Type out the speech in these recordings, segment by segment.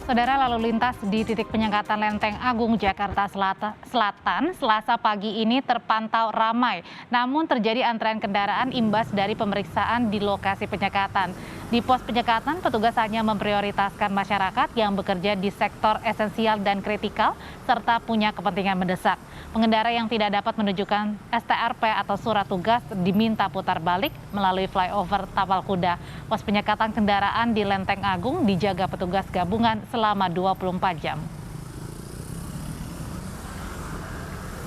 Saudara, lalu lintas di titik penyekatan Lenteng Agung, Jakarta Selatan, Selasa pagi ini terpantau ramai. Namun terjadi antrean kendaraan imbas dari pemeriksaan di lokasi penyekatan. Di pos penyekatan, petugas hanya memprioritaskan masyarakat yang bekerja di sektor esensial dan kritikal, serta punya kepentingan mendesak. Pengendara yang tidak dapat menunjukkan STRP atau surat tugas diminta putar balik melalui flyover Tapal Kuda. Pos penyekatan kendaraan di Lenteng Agung dijaga petugas gabungan selama 24 jam.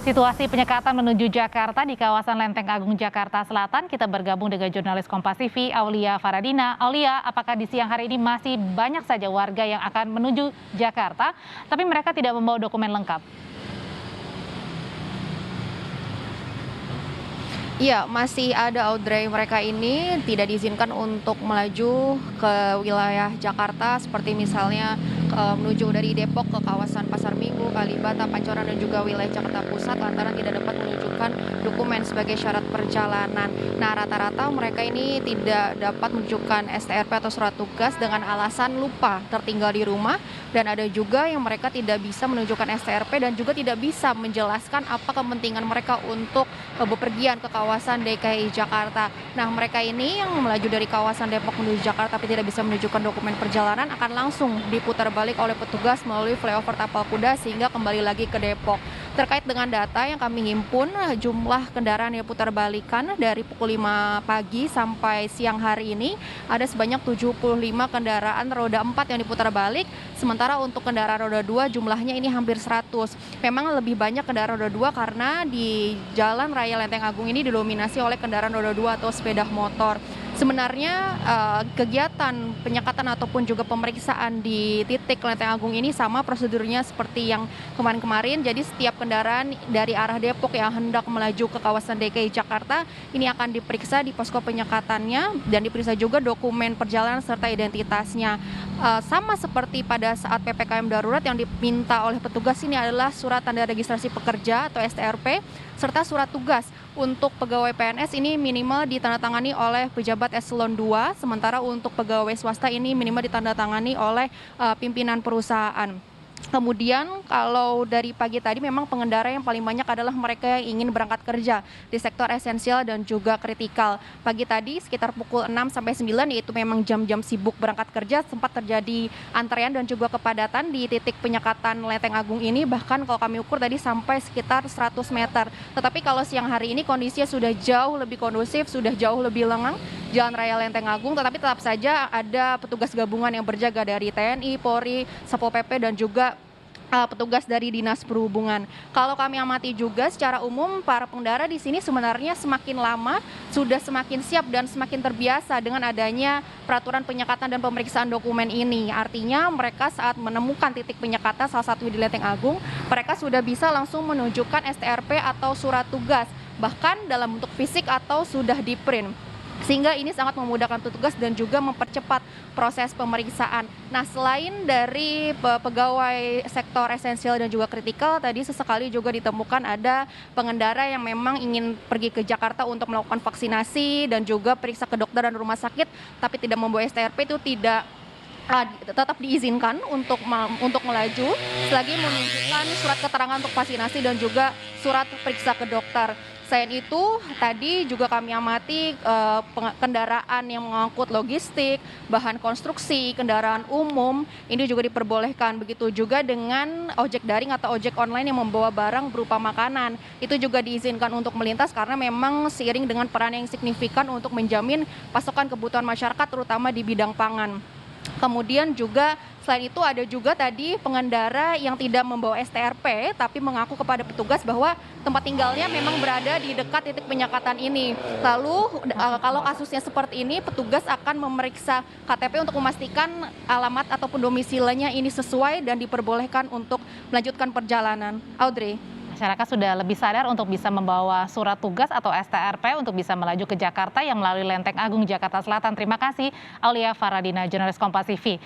Situasi penyekatan menuju Jakarta di kawasan Lenteng Agung, Jakarta Selatan, kita bergabung dengan jurnalis Kompas TV, Aulia Faradina. Aulia, apakah di siang hari ini masih banyak saja warga yang akan menuju Jakarta, tapi mereka tidak membawa dokumen lengkap? Iya, masih ada Audrey. Mereka ini tidak diizinkan untuk melaju ke wilayah Jakarta seperti misalnya menuju dari Depok ke kawasan Pasar Minggu, Kalibata, Pancoran dan juga wilayah Jakarta Pusat lantaran tidak dapat menunjukkan dokumen sebagai syarat perjalanan. Nah, rata-rata mereka ini tidak dapat menunjukkan STRP atau surat tugas dengan alasan lupa tertinggal di rumah, dan ada juga yang mereka tidak bisa menunjukkan STRP dan juga tidak bisa menjelaskan apa kepentingan mereka untuk bepergian ke kawasan DKI Jakarta. Nah, mereka ini yang melaju dari kawasan Depok menuju Jakarta tapi tidak bisa menunjukkan dokumen perjalanan akan langsung diputar balik oleh petugas melalui flyover Tapal Kuda sehingga kembali lagi ke Depok. Terkait dengan data yang kami himpun, jumlah kendaraan yang putar balikan dari pukul 5 pagi sampai siang hari ini ada sebanyak 75 kendaraan roda 4 yang diputar balik, sementara untuk kendaraan roda 2 jumlahnya ini hampir 100. Memang lebih banyak kendaraan roda 2 karena di Jalan Raya Lenteng Agung ini didominasi oleh kendaraan roda 2 atau sepeda motor. Sebenarnya kegiatan penyekatan ataupun juga pemeriksaan di titik Lenteng Agung ini sama prosedurnya seperti yang kemarin-kemarin. Jadi setiap kendaraan dari arah Depok yang hendak melaju ke kawasan DKI Jakarta ini akan diperiksa di posko penyekatannya dan diperiksa juga dokumen perjalanan serta identitasnya. Sama seperti pada saat PPKM darurat, yang diminta oleh petugas ini adalah surat tanda registrasi pekerja atau STRP serta surat tugas. Untuk pegawai PNS ini minimal ditandatangani oleh pejabat eselon 2, sementara untuk pegawai swasta ini minimal ditandatangani oleh pimpinan perusahaan. Kemudian kalau dari pagi tadi memang pengendara yang paling banyak adalah mereka yang ingin berangkat kerja di sektor esensial dan juga kritikal. Pagi tadi sekitar pukul 6 sampai 9, yaitu memang jam-jam sibuk berangkat kerja, sempat terjadi antrean dan juga kepadatan di titik penyekatan Lenteng Agung ini, bahkan kalau kami ukur tadi sampai sekitar 100 meter. Tetapi kalau siang hari ini kondisinya sudah jauh lebih kondusif, sudah jauh lebih lengang Jalan Raya Lenteng Agung, tetapi tetap saja ada petugas gabungan yang berjaga dari TNI, Polri, Satpol PP dan juga petugas dari Dinas Perhubungan. Kalau kami amati juga secara umum para pengendara di sini sebenarnya semakin lama sudah semakin siap dan semakin terbiasa dengan adanya peraturan penyekatan dan pemeriksaan dokumen ini. Artinya mereka saat menemukan titik penyekatan salah satu di Lenteng Agung, mereka sudah bisa langsung menunjukkan STRP atau surat tugas, bahkan dalam bentuk fisik atau sudah di-print. Sehingga ini sangat memudahkan petugas dan juga mempercepat proses pemeriksaan. Nah, selain dari pegawai sektor esensial dan juga kritikal, tadi sesekali juga ditemukan ada pengendara yang memang ingin pergi ke Jakarta untuk melakukan vaksinasi dan juga periksa ke dokter dan rumah sakit, tapi tidak membawa STRP, itu tidak tetap diizinkan untuk melaju selagi menunjukkan surat keterangan untuk vaksinasi dan juga surat periksa ke dokter. Selain itu, tadi juga kami amati kendaraan yang mengangkut logistik, bahan konstruksi, kendaraan umum, ini juga diperbolehkan. Begitu juga dengan ojek daring atau ojek online yang membawa barang berupa makanan. Itu juga diizinkan untuk melintas karena memang seiring dengan peran yang signifikan untuk menjamin pasokan kebutuhan masyarakat terutama di bidang pangan. Kemudian juga selain itu ada juga tadi pengendara yang tidak membawa STRP tapi mengaku kepada petugas bahwa tempat tinggalnya memang berada di dekat titik penyekatan ini. Lalu kalau kasusnya seperti ini, petugas akan memeriksa KTP untuk memastikan alamat ataupun domisilinya ini sesuai dan diperbolehkan untuk melanjutkan perjalanan. Audrey. Masyarakat sudah lebih sadar untuk bisa membawa surat tugas atau STRP untuk bisa melaju ke Jakarta yang melalui Lenteng Agung, Jakarta Selatan. Terima kasih, Aulia Faradina, jurnalis Kompas TV.